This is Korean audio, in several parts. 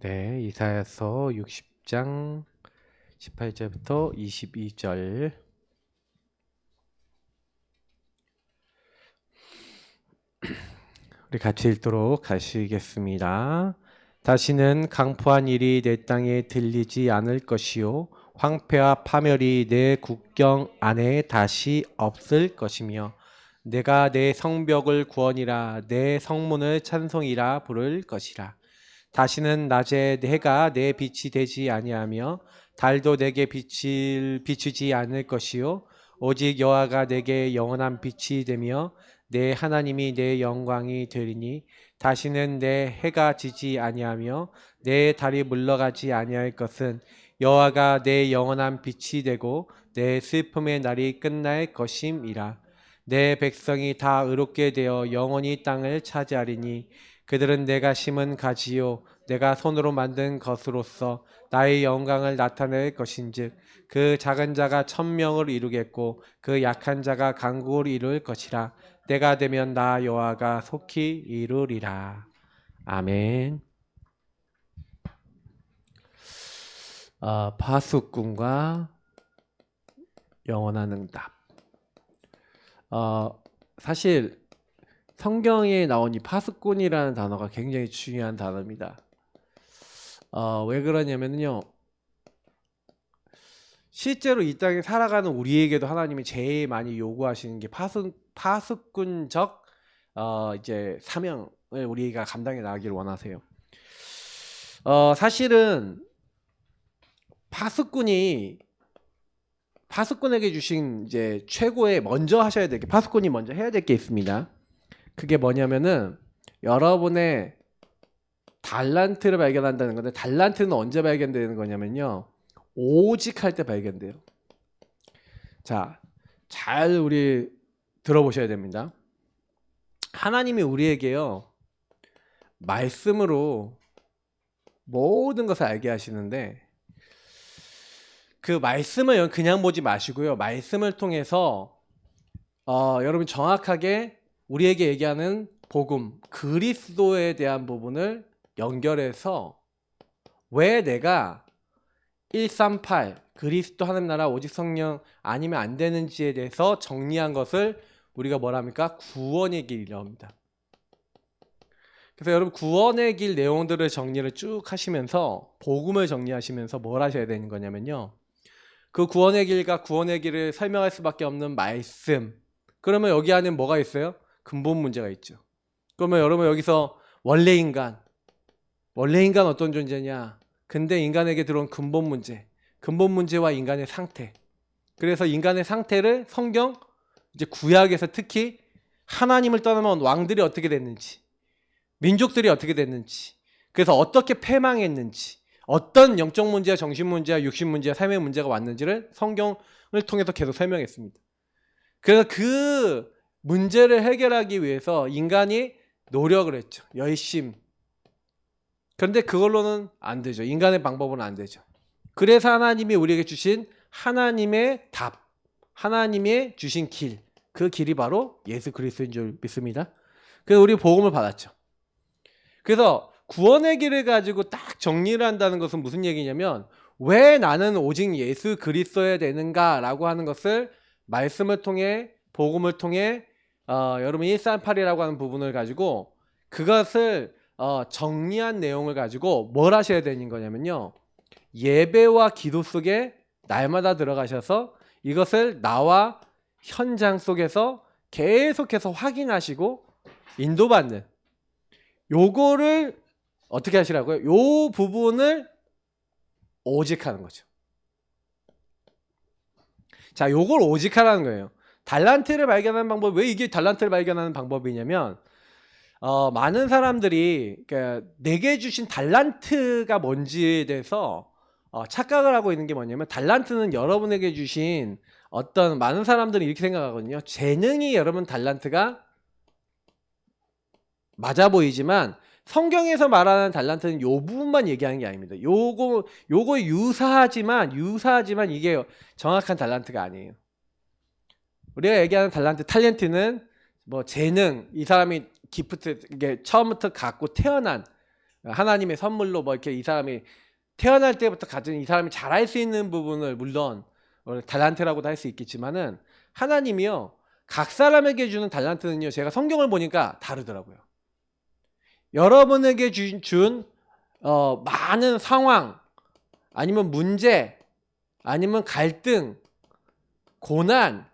네, 이사야서 60장 18절부터 22절. 우리 같이 읽도록 하시겠습니다. 다시는 강포한 일이 내 땅에 들리지 않을 것이요 황폐와 파멸이 내 국경 안에 다시 없을 것이며 내가 내 성벽을 구원이라 내 성문을 찬송이라 부를 것이라. 다시는 낮에 해가 내 빛이 되지 아니하며 달도 내게 빛을 비추지 않을 것이요 오직 여호와가 내게 영원한 빛이 되며 내 하나님이 내 영광이 되리니 다시는 내 해가 지지 아니하며 내 달이 물러가지 아니할 것은 여호와가 내 영원한 빛이 되고 내 슬픔의 날이 끝날 것임이라. 내 백성이 다 의롭게 되어 영원히 땅을 차지하리니 그들은 내가 심은 가지요 내가 손으로 만든 것으로서 나의 영광을 나타낼 것인즉 그 작은 자가 1000명을 이루겠고 그 약한 자가 강국을 이룰 것이라. 때가 되면 나 여호와가 속히 이루리라. 아멘. 파수꾼과 영원한 응답. 사실 성경에 나온 이 파수꾼이라는 단어가 굉장히 중요한 단어입니다. 왜 그러냐면요, 실제로 이 땅에 살아가는 우리에게도 하나님이 제일 많이 요구하시는 게 파수꾼적 이제 사명을 우리가 감당해 나가기를 원하세요. 사실은 파수꾼에게 주신 이제 최고의 먼저 하셔야 될 게, 파수꾼이 먼저 해야 될 게 있습니다. 그게 뭐냐면은 여러분의 달란트를 발견한다는 건데, 달란트는 언제 발견되는 거냐면요, 오직 할 때 발견돼요. 자, 잘 우리 들어보셔야 됩니다. 하나님이 우리에게요, 말씀으로 모든 것을 알게 하시는데, 그 말씀을 그냥 보지 마시고요, 말씀을 통해서 여러분 정확하게 우리에게 얘기하는 복음, 그리스도에 대한 부분을 연결해서 왜 내가 138 그리스도 하나님 나라 오직 성령 아니면 안 되는지에 대해서 정리한 것을 우리가 뭐라 합니까? 구원의 길이라고 합니다. 그래서 여러분 구원의 길 내용들을 정리를 쭉 하시면서 복음을 정리하시면서 뭘 하셔야 되는 거냐면요, 그 구원의 길과 구원의 길을 설명할 수밖에 없는 말씀. 그러면 여기 안에 뭐가 있어요? 근본 문제가 있죠. 그러면 여러분 여기서 원래 인간 어떤 존재냐? 근데 인간에게 들어온 근본 문제와 인간의 상태. 그래서 인간의 상태를 성경 이제 구약에서 특히 하나님을 떠나면 왕들이 어떻게 됐는지, 민족들이 어떻게 됐는지, 그래서 어떻게 패망했는지, 어떤 영적 문제와 정신 문제와 육신 문제와 삶의 문제가 왔는지를 성경을 통해서 계속 설명했습니다. 그래서 그 문제를 해결하기 위해서 인간이 노력을 했죠. 열심. 그런데 그걸로는 안 되죠. 인간의 방법은 안 되죠. 그래서 하나님이 우리에게 주신 하나님의 답, 하나님의 주신 길, 그 길이 바로 예수 그리스도인 줄 믿습니다. 그래서 우리 복음을 받았죠. 그래서 구원의 길을 가지고 딱 정리를 한다는 것은 무슨 얘기냐면, 왜 나는 오직 예수 그리스도여야 되는가라고 하는 것을 말씀을 통해, 복음을 통해 여러분 138이라고 하는 부분을 가지고 그것을 정리한 내용을 가지고 뭘 하셔야 되는 거냐면요, 예배와 기도 속에 날마다 들어가셔서 이것을 나와 현장 속에서 계속해서 확인하시고 인도받는, 요거를 어떻게 하시라고요? 요 부분을 오직 하는 거죠. 자, 요걸 오직 하라는 거예요. 달란트를 발견하는 방법, 왜 이게 달란트를 발견하는 방법이냐면, 많은 사람들이 그러니까 내게 주신 달란트가 뭔지에 대해서 착각을 하고 있는 게 뭐냐면, 달란트는 여러분에게 주신 어떤, 많은 사람들이 이렇게 생각하거든요. 재능이 여러분 달란트가 맞아 보이지만 성경에서 말하는 달란트는 요 부분만 얘기하는 게 아닙니다. 요거 유사하지만 이게 정확한 달란트가 아니에요. 우리가 얘기하는 달란트, 탤런트는 뭐 재능, 이 사람이 기프트, 이게 처음부터 갖고 태어난 하나님의 선물로 뭐 이렇게 이 사람이 태어날 때부터 가진 이 사람이 잘할 수 있는 부분을 물론 달란트라고도 할 수 있겠지만은 하나님이요 각 사람에게 주는 달란트는요 제가 성경을 보니까 다르더라고요. 여러분에게 준 많은 상황 아니면 문제 아니면 갈등 고난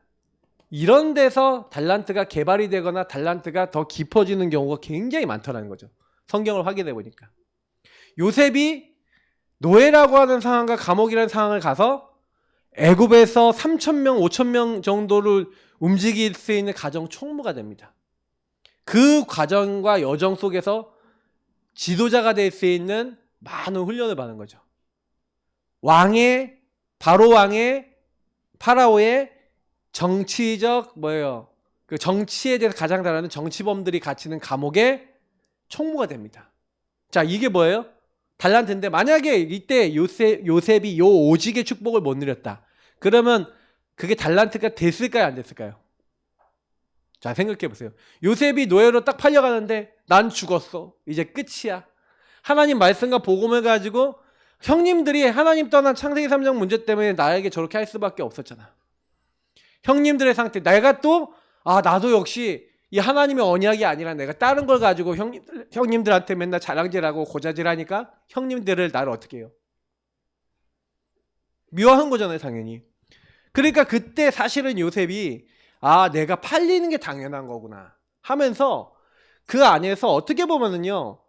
이런 데서 달란트가 개발이 되거나 달란트가 더 깊어지는 경우가 굉장히 많더라는 거죠. 성경을 확인해 보니까 요셉이 노예라고 하는 상황과 감옥이라는 상황을 가서 애굽에서 3,000명, 5,000명 정도를 움직일 수 있는 가정 총무가 됩니다. 그 과정과 여정 속에서 지도자가 될 수 있는 많은 훈련을 받는 거죠. 바로 왕의 파라오의 정치적 그 정치에 대해서 가장 잘 아는 정치범들이 갇히는 감옥의 총무가 됩니다. 자, 이게 뭐예요? 달란트인데 만약에 이때 요셉이 요 오직의 축복을 못 누렸다. 그러면 그게 달란트가 됐을까요? 안 됐을까요? 자, 생각해 보세요. 요셉이 노예로 딱 팔려가는데 난 죽었어. 이제 끝이야. 하나님 말씀과 복음을 가지고 형님들이 하나님 떠난 창세기 3장 문제 때문에 나에게 저렇게 할 수밖에 없었잖아. 형님들의 상태, 내가 또 나도 역시 이 하나님의 언약이 아니라 내가 다른 걸 가지고 형님들한테 맨날 자랑질하고 고자질하니까 형님들을 나를 어떻게 해요? 미워한 거잖아요, 당연히. 그러니까 그때 사실은 요셉이 내가 팔리는 게 당연한 거구나 하면서 그 안에서 어떻게 보면은요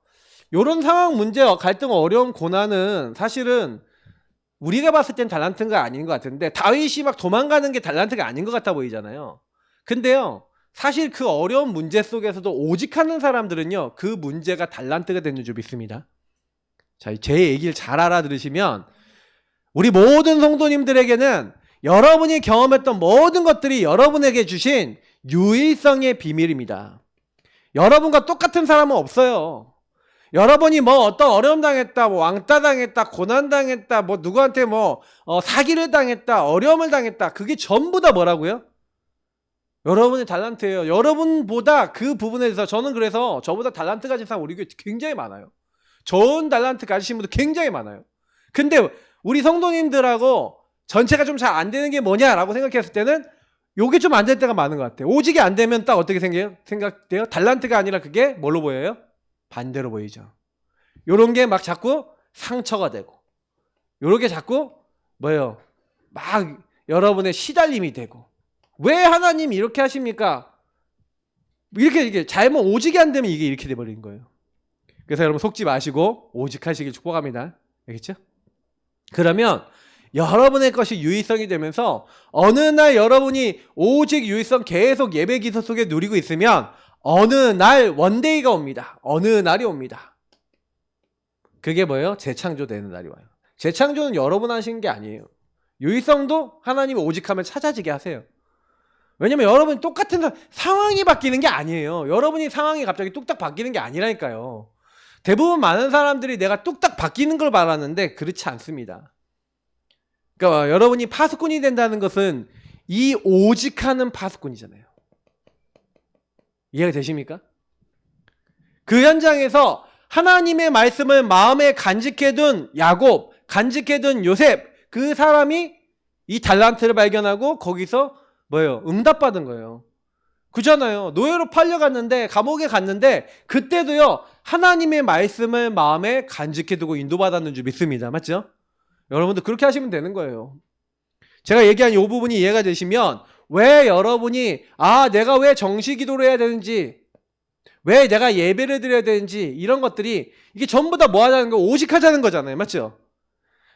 요런 상황, 문제, 갈등, 어려움, 고난은 사실은 우리가 봤을 땐 달란트가 아닌 것 같은데 다윗이 막 도망가는 게 달란트가 아닌 것 같아 보이잖아요. 근데요 사실 그 어려운 문제 속에서도 오직하는 사람들은요 그 문제가 달란트가 되는 줄 믿습니다. 자, 제 얘기를 잘 알아들으시면 우리 모든 성도님들에게는 여러분이 경험했던 모든 것들이 여러분에게 주신 유일성의 비밀입니다. 여러분과 똑같은 사람은 없어요. 여러분이 어떤 어려움 당했다, 왕따 당했다, 고난 당했다, 누구한테 사기를 당했다, 어려움을 당했다. 그게 전부 다 뭐라고요? 여러분의 달란트예요. 여러분보다 그 부분에 대해서 저는 그래서 저보다 달란트 가진 사람 우리 교회 굉장히 많아요. 좋은 달란트 가지신 분들 굉장히 많아요. 근데 우리 성도님들하고 전체가 좀 잘 안 되는 게 뭐냐라고 생각했을 때는 요게 좀 안 될 때가 많은 것 같아요. 오직이 안 되면 딱 어떻게 생각돼요? 달란트가 아니라 그게 뭘로 보여요? 반대로 보이죠. 요런 게 막 자꾸 상처가 되고 요렇게 자꾸 막 여러분의 시달림이 되고 왜 하나님 이렇게 하십니까? 이게 잘못 오직이 안 되면 이게 이렇게 돼버리는 거예요. 그래서 여러분 속지 마시고 오직하시길 축복합니다. 알겠죠? 그러면 여러분의 것이 유의성이 되면서 어느 날 여러분이 오직 유의성 계속 예배 기서 속에 누리고 있으면 어느 날 원데이가 옵니다. 어느 날이 옵니다. 그게 뭐예요? 재창조되는 날이 와요. 재창조는 여러분 하시는 게 아니에요. 유의성도 하나님이 오직하면 찾아지게 하세요. 왜냐면 여러분이 똑같은 상황이 바뀌는 게 아니에요. 여러분이 상황이 갑자기 뚝딱 바뀌는 게 아니라니까요. 대부분 많은 사람들이 내가 뚝딱 바뀌는 걸 바라는데 그렇지 않습니다. 그러니까 여러분이 파수꾼이 된다는 것은 이 오직하는 파수꾼이잖아요. 이해가 되십니까? 그 현장에서 하나님의 말씀을 마음에 간직해둔 야곱, 간직해둔 요셉, 그 사람이 이 달란트를 발견하고 거기서 응답받은 거예요. 그잖아요. 노예로 팔려갔는데 감옥에 갔는데 그때도요 하나님의 말씀을 마음에 간직해두고 인도받았는 줄 믿습니다. 맞죠? 여러분도 그렇게 하시면 되는 거예요. 제가 얘기한 이 부분이 이해가 되시면 왜 여러분이 내가 왜 정시 기도를 해야 되는지 왜 내가 예배를 드려야 되는지 이런 것들이 이게 전부 다 뭐 하자는 거 오직하자는 거잖아요. 맞죠?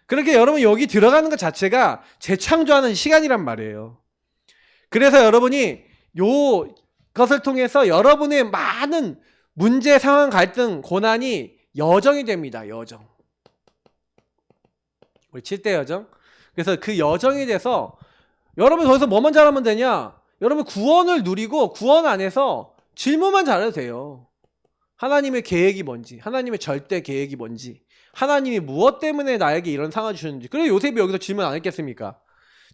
그렇게 여러분 여기 들어가는 것 자체가 재창조하는 시간이란 말이에요. 그래서 여러분이 것을 통해서 여러분의 많은 문제, 상황, 갈등, 고난이 여정이 됩니다. 여정. 우리 7대 여정. 그래서 그 여정이 돼서 여러분 거기서 뭐만 잘하면 되냐? 여러분 구원을 누리고 구원 안에서 질문만 잘해도 돼요. 하나님의 계획이 뭔지, 하나님의 절대 계획이 뭔지, 하나님이 무엇 때문에 나에게 이런 상황을 주셨는지. 그래 요셉이 여기서 질문 안 했겠습니까?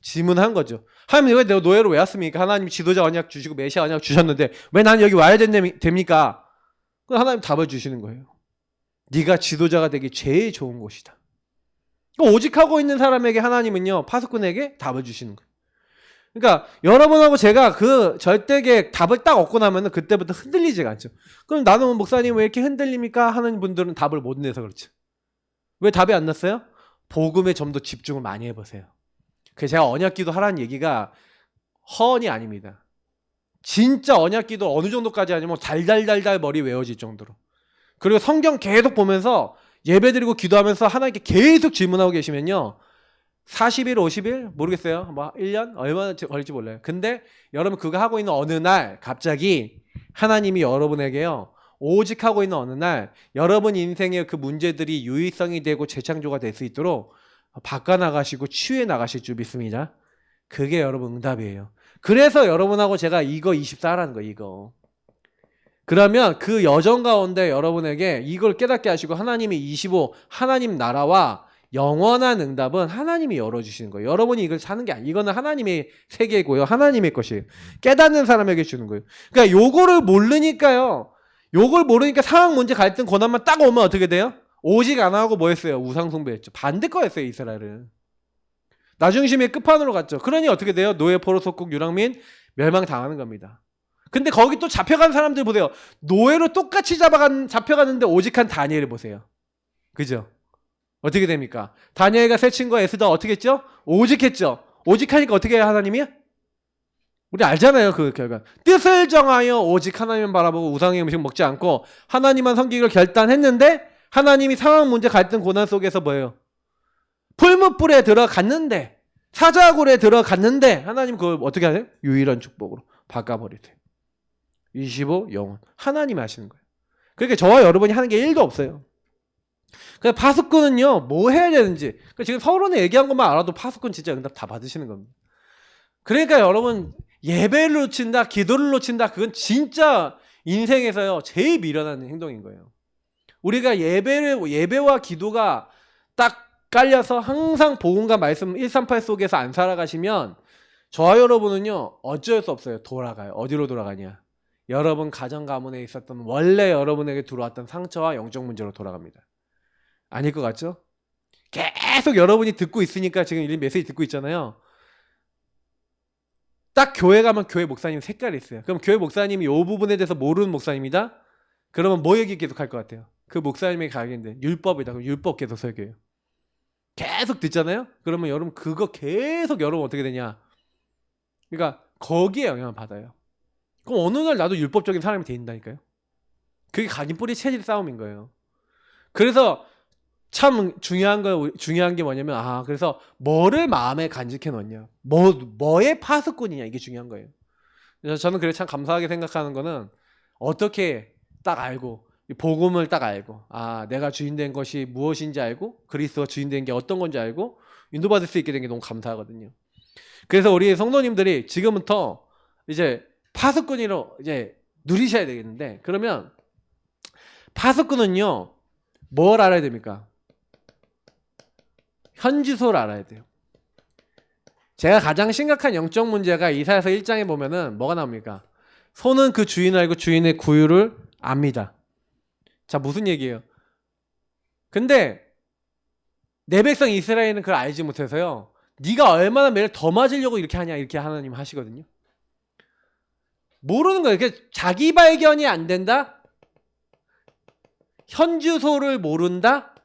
질문한 거죠. 하나님 왜 내가 노예로 왜 왔습니까? 하나님 지도자 언약 주시고 메시아 언약 주셨는데 왜 나는 여기 와야 됩니까? 그럼 하나님 답을 주시는 거예요. 네가 지도자가 되기 제일 좋은 곳이다. 오직하고 있는 사람에게 하나님은요, 파수꾼에게 답을 주시는 거예요. 그러니까 여러분하고 제가 그 절대계 답을 딱 얻고 나면은 그때부터 흔들리지가 않죠. 그럼 나는 목사님 왜 이렇게 흔들립니까? 하는 분들은 답을 못 내서 그렇죠. 왜 답이 안 났어요? 복음에 좀 더 집중을 많이 해보세요. 그래서 제가 언약기도 하라는 얘기가 허언이 아닙니다. 진짜 언약기도 어느 정도까지 하냐면 달달달달 머리 외워질 정도로. 그리고 성경 계속 보면서 예배드리고 기도하면서 하나님께 계속 질문하고 계시면요, 40일, 50일? 모르겠어요. 뭐 1년? 얼마나 걸릴지 몰라요. 근데 여러분 그거 하고 있는 어느 날 갑자기 하나님이 여러분에게요, 오직 하고 있는 어느 날 여러분 인생의 그 문제들이 유의성이 되고 재창조가 될 수 있도록 바꿔나가시고 치유해 나가실 줄 믿습니다. 그게 여러분 응답이에요. 그래서 여러분하고 제가 이거 24라는 거예요. 이거. 그러면 그 여정 가운데 여러분에게 이걸 깨닫게 하시고 하나님의 25 하나님 나라와 영원한 응답은 하나님이 열어주시는 거예요. 여러분이 이걸 사는 게 아니에요. 이거는 하나님의 세계고요. 하나님의 것이에요. 깨닫는 사람에게 주는 거예요. 그러니까 요거를 모르니까요. 요걸 모르니까 상황, 문제, 갈등, 고난만 딱 오면 어떻게 돼요? 오직 안 하고 뭐 했어요? 우상 숭배했죠. 반대 거였어요. 이스라엘은. 나중심의 끝판으로 갔죠. 그러니 어떻게 돼요? 노예, 포로, 속국, 유랑민 멸망당하는 겁니다. 근데 거기 또 잡혀간 사람들 보세요. 노예로 똑같이 잡혀갔는데 오직한 다니엘을 보세요. 그죠? 어떻게 됩니까? 다니엘과 세 친구와 에스더 어떻게 했죠? 오직했죠. 오직하니까 어떻게 해요, 하나님이? 우리 알잖아요, 그 결과. 뜻을 정하여 오직 하나님만 바라보고 우상의 음식 먹지 않고 하나님만 섬기기를 결단했는데 하나님이 상황, 문제, 갈등, 고난 속에서 뭐예요? 풀무불에 들어갔는데, 사자굴에 들어갔는데 하나님 그걸 어떻게 하세요? 유일한 축복으로 바꿔버리세요. 25 영원. 하나님이 하시는 거예요. 그러니까 저와 여러분이 하는 게 1도 없어요. 그래서 파수꾼은요, 뭐 해야 되는지. 그러니까 지금 서론에 얘기한 것만 알아도 파수꾼 진짜 응답 다 받으시는 겁니다. 그러니까 여러분, 예배를 놓친다, 기도를 놓친다, 그건 진짜 인생에서요, 제일 미련한 행동인 거예요. 우리가 예배와 기도가 딱 깔려서 항상 복음과 말씀 138 속에서 안 살아가시면 저와 여러분은요, 어쩔 수 없어요. 돌아가요. 어디로 돌아가냐? 여러분 가정 가문에 있었던 원래 여러분에게 들어왔던 상처와 영적 문제로 돌아갑니다. 아닐 것 같죠? 계속 여러분이 듣고 있으니까 지금 이 메시지 듣고 있잖아요. 딱 교회 가면 교회 목사님 색깔이 있어요. 그럼 교회 목사님이 이 부분에 대해서 모르는 목사님이다? 그러면 뭐 얘기 계속 할 것 같아요? 그 목사님의 가게인데 율법이다. 그럼 율법 계속 설교해요. 계속 듣잖아요? 그러면 여러분 그거 계속 여러분 어떻게 되냐? 그러니까 거기에 영향을 받아요. 그럼 어느 날 나도 율법적인 사람이 된다니까요. 그게 각인뿌리 체질 싸움인 거예요. 그래서 참 중요한 게 뭐냐면, 그래서 뭐를 마음에 간직해 놓냐, 뭐의 파수꾼이냐, 이게 중요한 거예요. 그래서 저는 그래 참 감사하게 생각하는 거는 어떻게 딱 알고 복음을 딱 알고 내가 주인 된 것이 무엇인지 알고 그리스도가 주인 된 게 어떤 건지 알고 인도받을 수 있게 된 게 너무 감사하거든요. 그래서 우리 성도님들이 지금부터 이제 파수꾼으로 이제 누리셔야 되겠는데, 그러면 파수꾼은요, 뭘 알아야 됩니까? 현주소를 알아야 돼요. 제가 가장 심각한 영적 문제가 이사야서 1장에 보면은 뭐가 나옵니까? 소는 그 주인을 알고 주인의 구유를 압니다. 자, 무슨 얘기예요? 근데 내 백성 이스라엘은 그걸 알지 못해서요, 네가 얼마나 매를 더 맞으려고 이렇게 하냐, 이렇게 하나님 하시거든요. 모르는 거예요. 자기 발견이 안 된다? 현주소를 모른다?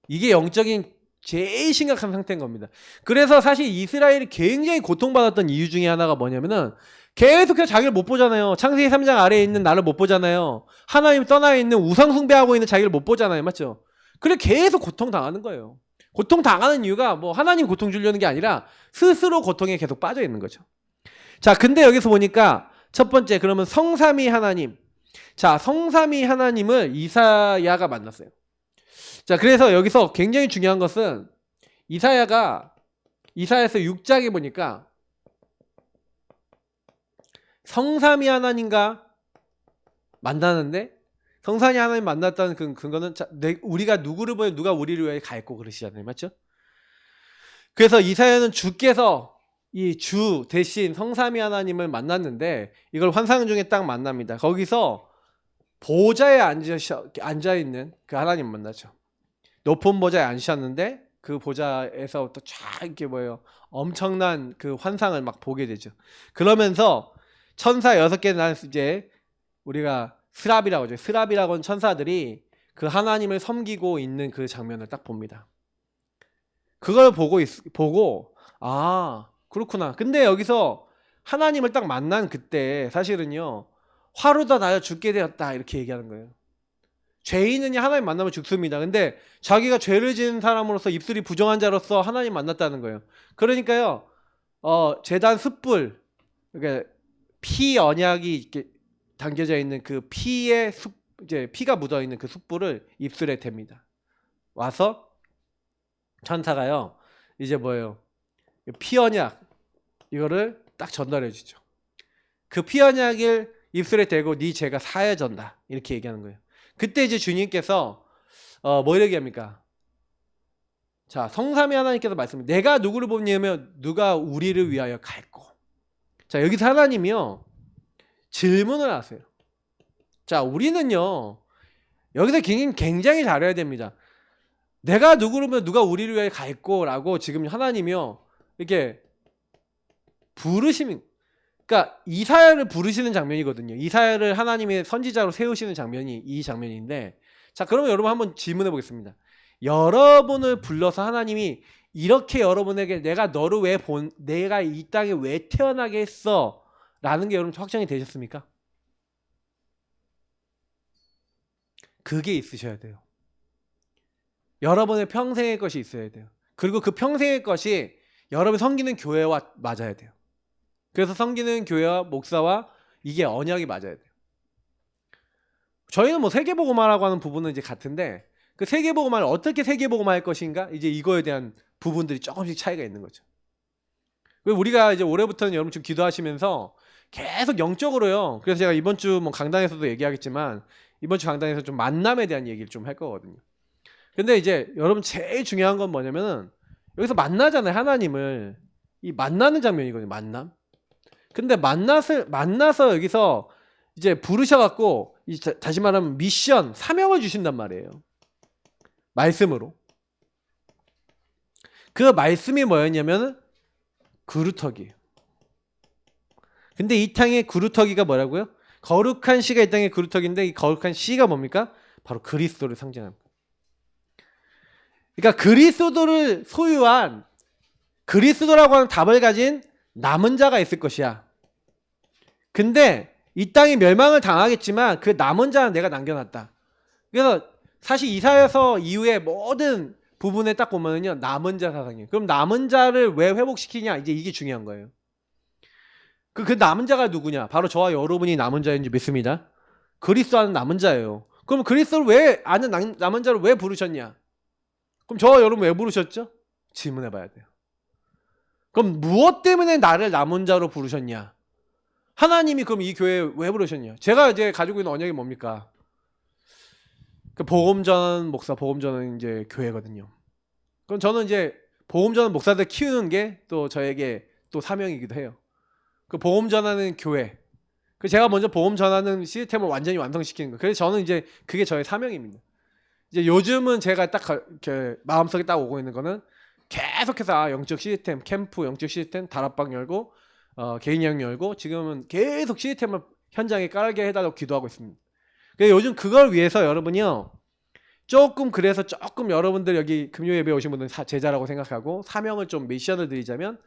이게 영적인 제일 심각한 상태인 겁니다. 그래서 사실 이스라엘이 굉장히 고통받았던 이유 중에 하나가 뭐냐면은 계속해서 자기를 못 보잖아요. 창세기 3장 아래에 있는 나를 못 보잖아요. 하나님 떠나 있는 우상 숭배하고 있는 자기를 못 보잖아요. 맞죠? 그래 계속 고통당하는 거예요. 고통당하는 이유가 뭐 하나님 고통 주려는 게 아니라 스스로 고통에 계속 빠져 있는 거죠. 자, 근데 여기서 보니까 첫 번째, 그러면 성삼위 하나님. 자, 성삼위 하나님을 이사야가 만났어요. 자, 그래서 여기서 굉장히 중요한 것은 이사야서 6장에 보니까 성삼위 하나님과 만나는데, 성삼위 하나님 만났다는 근거는 우리가 누구를 보여 누가 우리를 위해 가 있고 그러시잖아요. 맞죠? 그래서 이사야는 주께서 이 주 대신 성삼위 하나님을 만났는데 이걸 환상 중에 딱 만납니다. 거기서 보좌에 앉아 있는 그 하나님 만나죠. 높은 보좌에 앉으셨는데 그 보좌에서부터 쫙 이렇게 뭐예요? 엄청난 그 환상을 막 보게 되죠. 그러면서 천사 6개는 이제 우리가 스랍이라고 하죠. 스랍이라고 하는 천사들이 그 하나님을 섬기고 있는 그 장면을 딱 봅니다. 그걸 보고 아 그렇구나. 근데 여기서 하나님을 딱 만난 그때 사실은요. 화로 다 나여 죽게 되었다 이렇게 얘기하는 거예요. 죄인은 하나님 만나면 죽습니다. 근데 자기가 죄를 지은 사람으로서 입술이 부정한 자로서 하나님 만났다는 거예요. 그러니까요. 제단 숯불 그러니까 피 언약이 이렇게 담겨져 있는 그 피의 이제 피가 묻어 있는 그 숯불을 입술에 댑니다. 와서 천사가요. 이제 뭐예요? 피 언약 이거를 딱 전달해 주죠. 그 피 언약을 입술에 대고 네 죄가 사해졌다. 이렇게 얘기하는 거예요. 그때 이제 주님께서 뭐 얘기합니까? 자, 성삼위 하나님께서 말씀해. 내가 누구를 보냐면 누가 우리를 위하여 갈고. 자, 여기서 하나님이요. 질문을 하세요. 자, 우리는요. 여기서 굉장히 잘해야 됩니다. 내가 누구면 누가 우리를 위하여 갈고라고 지금 하나님이요. 이렇게 부르시는 그러니까 이사야를 부르시는 장면이거든요. 이사야를 하나님의 선지자로 세우시는 장면이 이 장면인데 자 그러면 여러분 한번 질문해 보겠습니다. 여러분을 불러서 하나님이 이렇게 여러분에게 내가 너를 내가 이 땅에 왜 태어나게 했어 라는 게 여러분 확정이 되셨습니까? 그게 있으셔야 돼요. 여러분의 평생의 것이 있어야 돼요. 그리고 그 평생의 것이 여러분이 섬기는 교회와 맞아야 돼요. 그래서 섬기는 교회와 목사와 이게 언약이 맞아야 돼요. 저희는 뭐 세계복음화라고 하는 부분은 이제 같은데 그 세계복음화를 어떻게 세계복음화할 것인가 이제 이거에 대한 부분들이 조금씩 차이가 있는 거죠. 우리가 이제 올해부터는 여러분 좀 기도하시면서 계속 영적으로요. 그래서 제가 이번 주 뭐 강단에서도 얘기하겠지만 이번 주 강단에서 좀 만남에 대한 얘기를 좀 할 거거든요. 근데 이제 여러분 제일 중요한 건 뭐냐면은 여기서 만나잖아요. 하나님을 이 만나는 장면이거든요. 만남. 근데 만나서 여기서 이제 부르셔갖고 다시 말하면 미션, 사명을 주신단 말이에요. 말씀으로. 그 말씀이 뭐였냐면 그루터기예요. 근데 이 땅의 그루터기가 뭐라고요? 거룩한 씨가 이 땅의 그루터기인데 이 거룩한 씨가 뭡니까? 바로 그리스도를 상징합니다. 그러니까 그리스도를 소유한 그리스도라고 하는 답을 가진 남은 자가 있을 것이야. 근데 이 땅이 멸망을 당하겠지만 그 남은 자는 내가 남겨놨다. 그래서 사실 이사야서 이후에 모든 부분에 딱 보면은요 남은 자 사상이에요. 그럼 남은 자를 왜 회복시키냐 이제 이게 중요한 거예요. 그 남은 자가 누구냐? 바로 저와 여러분이 남은 자인지 믿습니다. 그리스도 아는 남은 자예요. 그럼 그리스도를 왜 아는 남은 자를 왜 부르셨냐? 그럼 저와 여러분 왜 부르셨죠? 질문해봐야 돼요. 그럼 무엇 때문에 나를 남은 자로 부르셨냐? 하나님이 그럼 이 교회에 왜 부르셨냐? 제가 이제 가지고 있는 언약이 뭡니까? 그 복음 전하는 목사, 복음 전하는 이제 교회거든요. 그럼 저는 이제 복음 전하는 목사들 키우는 게 또 저에게 또 사명이기도 해요. 그 복음 전하는 교회. 그 제가 먼저 복음 전하는 시스템을 완전히 완성시키는 거. 그래서 저는 이제 그게 저의 사명입니다. 이제 요즘은 제가 딱 이렇게 마음속에 딱 오고 있는 거는 계속해서 영적 시스템, 캠프 영적 시스템, 다락방 열고 개인 형 열고 지금은 계속 시스템을 현장에 깔게 해달라고 기도하고 있습니다. 요즘 그걸 위해서 여러분이요 그래서 조금 여러분들 여기 금요 예배 오신 분들은 제자라고 생각하고 사명을 좀 미션을 드리자면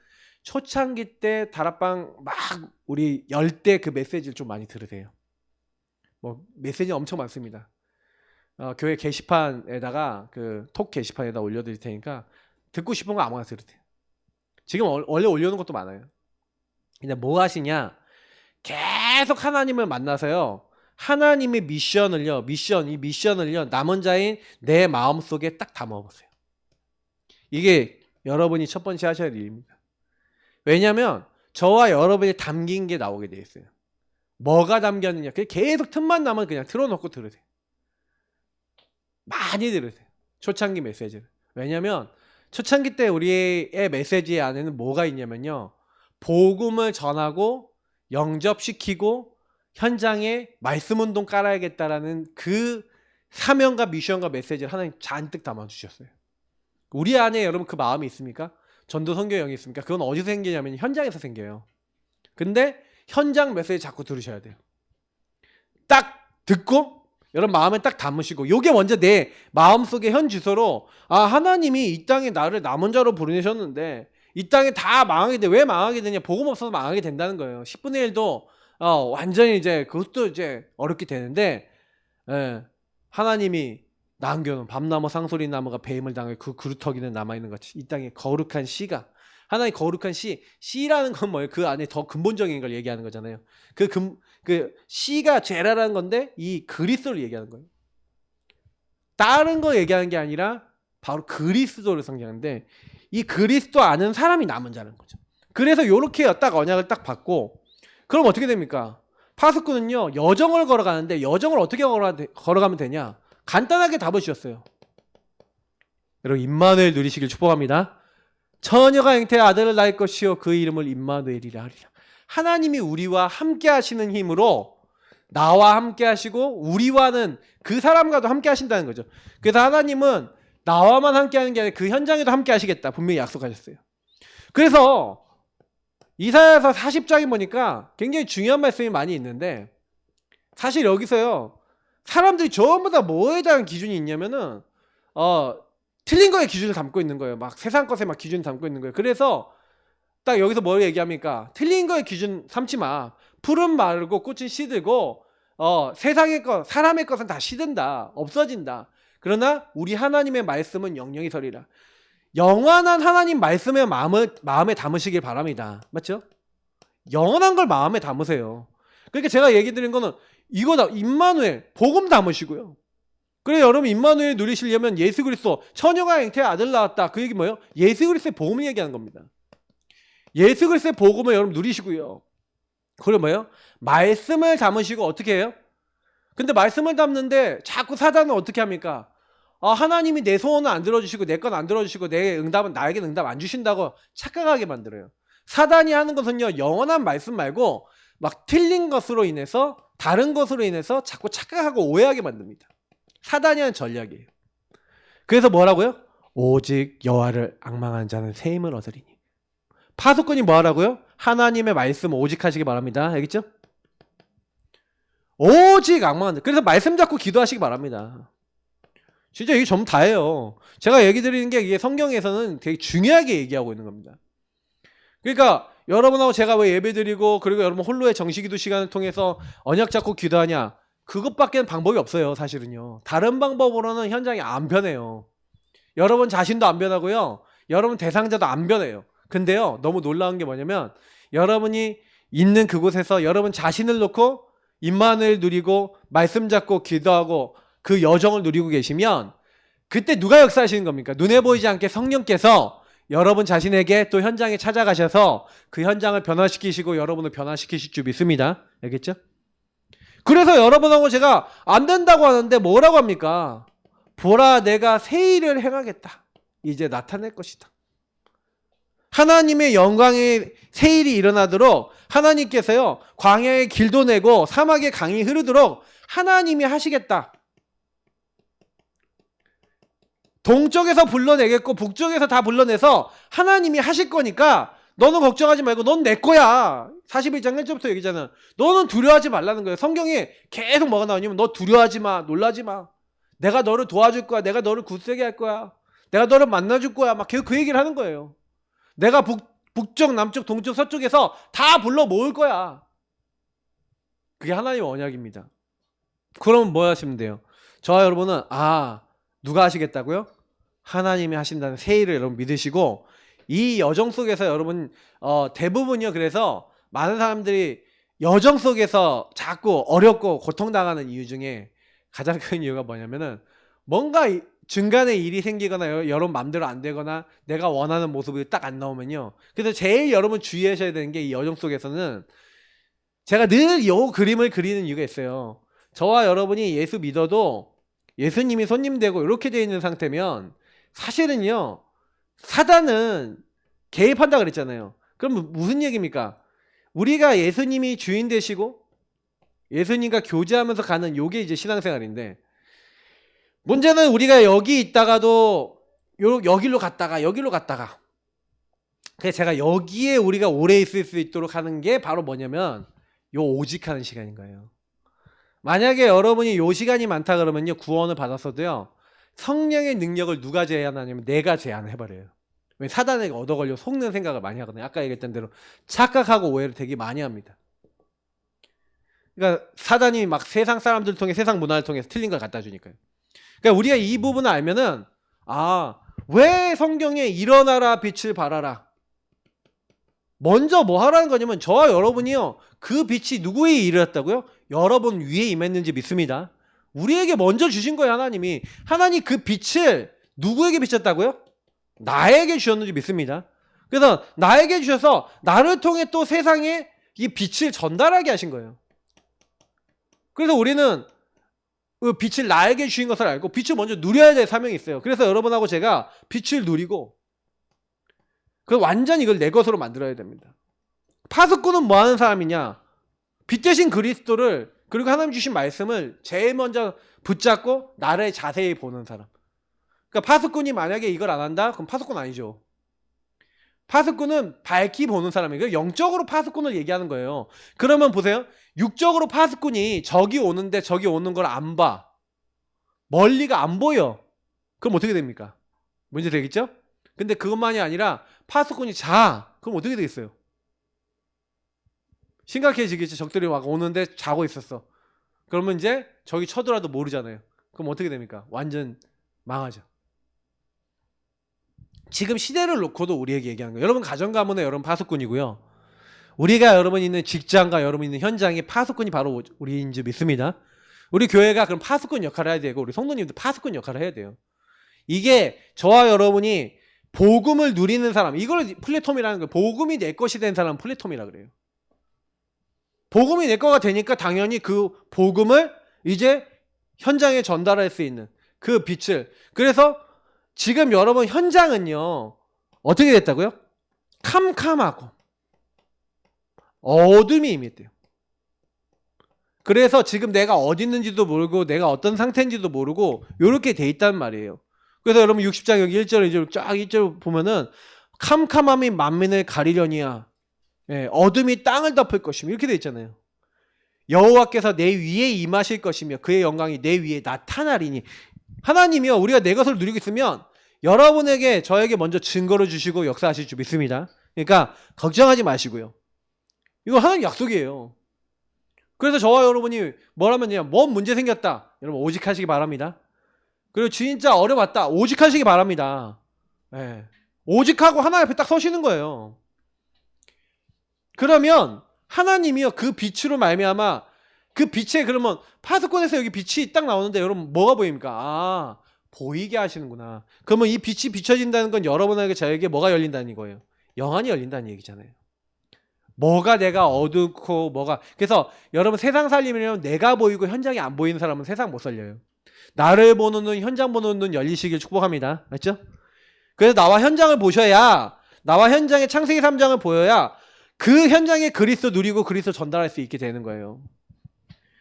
초창기 때 다락방 막 우리 열 때 그 메시지를 좀 많이 들으세요. 뭐 메시지 엄청 많습니다. 교회 게시판에다가 그 톡 게시판에다 올려드릴 테니까 듣고 싶은 거 아무나 들으세요. 지금 원래 올려놓은 것도 많아요. 근데 뭐 하시냐? 계속 하나님을 만나서요. 하나님의 이 미션을요. 남은 자인 내 마음속에 딱 담아보세요. 이게 여러분이 첫 번째 하셔야 할 일입니다. 왜냐하면 저와 여러분이 담긴 게 나오게 돼 있어요. 뭐가 담겼느냐? 계속 틈만 나면 그냥 틀어놓고 들으세요. 많이 들으세요. 초창기 메시지를. 왜냐하면 초창기 때 우리의 메시지 안에는 뭐가 있냐면요. 복음을 전하고 영접시키고 현장에 말씀 운동 깔아야겠다라는 그 사명과 미션과 메시지를 하나님 잔뜩 담아주셨어요. 우리 안에 여러분 그 마음이 있습니까? 전도 선교의 영이 있습니까? 그건 어디서 생기냐면 현장에서 생겨요. 근데 현장 메시지 자꾸 들으셔야 돼요. 딱 듣고 여러분 마음에 딱 담으시고, 요게 먼저 내 마음속의 현 주소로, 아, 하나님이 이 땅에 나를 남은 자로 부르셨는데 이 땅에 다 망하게 돼. 왜 망하게 되냐? 복음 없어서 망하게 된다는 거예요. 10분의 1도 완전히 이제 그것도 이제 어렵게 되는데, 예, 하나님이 남겨놓은 밤나무 상소리나무가 배임을 당해 그 그루터기는 남아있는 것 같이 이 땅에 거룩한 씨가, 하나님 거룩한 씨라는 건 뭐예요? 그 안에 더 근본적인 걸 얘기하는 거잖아요. 그 씨가 죄라라는 건데 이 그리스도를 얘기하는 거예요. 다른 거 얘기하는 게 아니라 바로 그리스도를 상징하는데, 이 그리스도 아는 사람이 남은 자라는 거죠. 그래서 요렇게 딱 언약을 딱 받고, 그럼 어떻게 됩니까? 파수꾼은요 여정을 걸어가는데, 여정을 어떻게 걸어가면 되냐? 간단하게 답을 주셨어요. 여러분, 임마누엘 누리시길 축복합니다. 처녀가 잉태의 아들을 낳을 것이요 그 이름을 임마누엘이라 하리라. 하나님이 우리와 함께 하시는 힘으로 나와 함께 하시고 우리와는 그 사람과도 함께 하신다는 거죠. 그래서 하나님은 나와만 함께 하는 게 아니라 그 현장에도 함께 하시겠다 분명히 약속하셨어요. 그래서 이사야서 40장에 보니까 굉장히 중요한 말씀이 많이 있는데, 사실 여기서요 사람들이 전부 다 뭐에 대한 기준이 있냐면은 틀린 거에 기준을 담고 있는 거예요. 막 세상 것에 막 기준을 담고 있는 거예요. 그래서 딱 여기서 뭘 얘기합니까? 틀린 거에 기준 삼지 마. 풀은 마르고 꽃은 시들고 세상의 것, 사람의 것은 다 시든다. 없어진다. 그러나 우리 하나님의 말씀은 영영이 서리라. 영원한 하나님 말씀의 마음에 담으시길 바랍니다. 맞죠? 영원한 걸 마음에 담으세요. 그러니까 제가 얘기 드린 거는 이거다. 임마누엘 복음 담으시고요. 그래, 여러분 임마누엘 누리시려면 예수 그리스도 처녀가 잉태의 아들 낳았다. 그 얘기 뭐예요? 예수 그리스도의 복음을 얘기하는 겁니다. 예수 그리스도의 복음을 여러분 누리시고요. 그리고 뭐예요? 말씀을 담으시고 어떻게 해요? 근데 말씀을 담는데 자꾸 사단은 어떻게 합니까? 하나님이 내 소원을 안 들어주시고 내 건 안 들어주시고 내 응답은 나에게 응답 안 주신다고 착각하게 만들어요. 사단이 하는 것은요 영원한 말씀 말고 막 틀린 것으로 인해서, 다른 것으로 인해서 자꾸 착각하고 오해하게 만듭니다. 사단이 하는 전략이에요. 그래서 뭐라고요? 오직 여호와를 앙망하는 자는 새 힘을 얻으리니. 파수꾼이 뭐 하라고요? 하나님의 말씀 오직 하시기 바랍니다. 알겠죠? 오직 앙망하는 자. 그래서 말씀 잡고 기도하시기 바랍니다. 진짜 이게 전부 다예요. 제가 얘기 드리는 게 이게 성경에서는 되게 중요하게 얘기하고 있는 겁니다. 그러니까 여러분하고 제가 왜 예배 드리고, 그리고 여러분 홀로의 정시기도 시간을 통해서 언약 잡고 기도하냐, 그것밖에 방법이 없어요. 사실은요 다른 방법으로는 현장이 안 변해요. 여러분 자신도 안 변하고요, 여러분 대상자도 안 변해요. 근데요 너무 놀라운 게 뭐냐면, 여러분이 있는 그곳에서 여러분 자신을 놓고 임마누엘 누리고 말씀 잡고 기도하고 그 여정을 누리고 계시면, 그때 누가 역사하시는 겁니까? 눈에 보이지 않게 성령께서 여러분 자신에게 또 현장에 찾아가셔서 그 현장을 변화시키시고 여러분을 변화시키실 줄 믿습니다. 알겠죠? 그래서 여러분하고 제가 안 된다고 하는데 뭐라고 합니까? 보라, 내가 새 일을 행하겠다. 이제 나타낼 것이다. 하나님의 영광의 새 일이 일어나도록 하나님께서요 광야의 길도 내고 사막의 강이 흐르도록 하나님이 하시겠다. 동쪽에서 불러내겠고 북쪽에서 다 불러내서 하나님이 하실 거니까 너는 걱정하지 말고 넌 내 거야. 41장 1절부터 얘기잖아. 너는 두려워하지 말라는 거예요. 성경에 계속 뭐가 나오냐면 너 두려워하지 마, 놀라지 마. 내가 너를 도와줄 거야. 내가 너를 굳세게 할 거야. 내가 너를 만나줄 거야. 막 계속 그 얘기를 하는 거예요. 내가 북쪽, 남쪽, 동쪽, 서쪽에서 다 불러 모을 거야. 그게 하나님의 언약입니다. 그럼 뭐 하시면 돼요? 저와 여러분은 누가 하시겠다고요? 하나님이 하신다는 새 일을 여러분 믿으시고, 이 여정 속에서 여러분 대부분이요, 그래서 많은 사람들이 여정 속에서 자꾸 어렵고 고통당하는 이유 중에 가장 큰 이유가 뭐냐면은, 뭔가 중간에 일이 생기거나 여러분 맘대로 안 되거나 내가 원하는 모습이 딱 안 나오면요, 그래서 제일 여러분 주의하셔야 되는 게, 이 여정 속에서는 제가 늘 이 그림을 그리는 이유가 있어요. 저와 여러분이 예수 믿어도 예수님이 손님 되고 이렇게 되어 있는 상태면 사실은요 사단은 개입한다 그랬잖아요. 그럼 무슨 얘기입니까? 우리가 예수님이 주인 되시고 예수님과 교제하면서 가는 요게 이제 신앙생활인데, 문제는 우리가 여기 있다가도 여기로 갔다가 그래서 제가 여기에 우리가 오래 있을 수 있도록 하는 게 바로 뭐냐면 요 오직하는 시간인 거예요. 만약에 여러분이 요 시간이 많다 그러면요, 구원을 받았어도요, 성령의 능력을 누가 제한하냐면 내가 제한해버려요. 왜? 사단에게 얻어걸려 속는 생각을 많이 하거든요. 아까 얘기했던 대로 착각하고 오해를 되게 많이 합니다. 그러니까 사단이 막 세상 사람들 통해, 세상 문화를 통해서 틀린 걸 갖다 주니까요. 그러니까 우리가 이 부분을 알면은, 왜 성경에 일어나라 빛을 발하라, 먼저 뭐 하라는 거냐면, 저와 여러분이요, 그 빛이 누구에게 이르렀다고요? 여러분 위에 임했는지 믿습니다. 우리에게 먼저 주신 거예요. 하나님 그 빛을 누구에게 비쳤다고요? 나에게 주셨는지 믿습니다. 그래서 나에게 주셔서 나를 통해 또 세상에 이 빛을 전달하게 하신 거예요. 그래서 우리는 그 빛을 나에게 주신 것을 알고 빛을 먼저 누려야 될 사명이 있어요. 그래서 여러분하고 제가 빛을 누리고 완전히 이걸 내 것으로 만들어야 됩니다. 파수꾼은 뭐 하는 사람이냐? 빛 대신 그리스도를, 그리고 하나님 주신 말씀을 제일 먼저 붙잡고 나를 자세히 보는 사람. 그러니까 파수꾼이 만약에 이걸 안 한다? 그럼 파수꾼 아니죠. 파수꾼은 밝히 보는 사람이에요. 영적으로 파수꾼을 얘기하는 거예요. 그러면 보세요. 육적으로 파수꾼이 저기 오는데 저기 오는 걸 안 봐. 멀리가 안 보여. 그럼 어떻게 됩니까? 문제 되겠죠? 근데 그것만이 아니라 파수꾼이 자. 그럼 어떻게 되겠어요? 심각해지겠죠. 적들이 막 오는데 자고 있었어. 그러면 이제 저기 쳐들어도 모르잖아요. 그럼 어떻게 됩니까? 완전 망하죠. 지금 시대를 놓고도 우리에게 얘기하는 거예요. 여러분 가정가문의 여러분 파수꾼이고요. 우리가 여러분 있는 직장과 여러분 있는 현장에 파수꾼이 바로 우리인 줄 믿습니다. 우리 교회가 그럼 파수꾼 역할을 해야 되고, 우리 성도님도 파수꾼 역할을 해야 돼요. 이게 저와 여러분이 복음을 누리는 사람, 이걸 플랫폼이라는 거예요. 복음이 내 것이 된 사람은 플랫폼이라 그래요. 복음이 내 거가 되니까 당연히 그 복음을 이제 현장에 전달할 수 있는 그 빛을. 그래서 지금 여러분 현장은요, 어떻게 됐다고요? 캄캄하고 어둠이 임했대요. 그래서 지금 내가 어디 있는지도 모르고 내가 어떤 상태인지도 모르고 이렇게 돼 있단 말이에요. 그래서 여러분 60장 여기 1절 2절 쫙 1절 보면은 캄캄함이 만민을 가리려니야, 어둠이 땅을 덮을 것이며, 이렇게 돼 있잖아요. 여호와께서 내 위에 임하실 것이며 그의 영광이 내 위에 나타나리니. 하나님이요, 우리가 내 것을 누리고 있으면 여러분에게, 저에게 먼저 증거를 주시고 역사하실 줄 믿습니다. 그러니까 걱정하지 마시고요. 이거 하나님 약속이에요. 그래서 저와 여러분이 뭐라면요, 뭔 문제 생겼다, 여러분 오직 하시기 바랍니다. 그리고 진짜 어려웠다, 오직 하시기 바랍니다. 오직하고 하나님 앞에 딱 서시는 거예요. 그러면 하나님이요, 그 빛으로 말미암아, 그 빛에, 그러면 파수꾼에서 여기 빛이 딱 나오는데 여러분 뭐가 보입니까? 보이게 하시는구나. 그러면 이 빛이 비춰진다는 건 여러분에게, 저에게 뭐가 열린다는 거예요? 영안이 열린다는 얘기잖아요. 뭐가 내가 어둡고 뭐가. 그래서 여러분 세상 살림이면 내가 보이고 현장이 안 보이는 사람은 세상 못 살려요. 나를 보는 눈, 현장 보는 눈 열리시길 축복합니다. 맞죠? 그래서 나와 현장을 보셔야, 나와 현장의 창세기 3장을 보여야 그 현장에 그리스도 누리고 그리스도 전달할 수 있게 되는 거예요.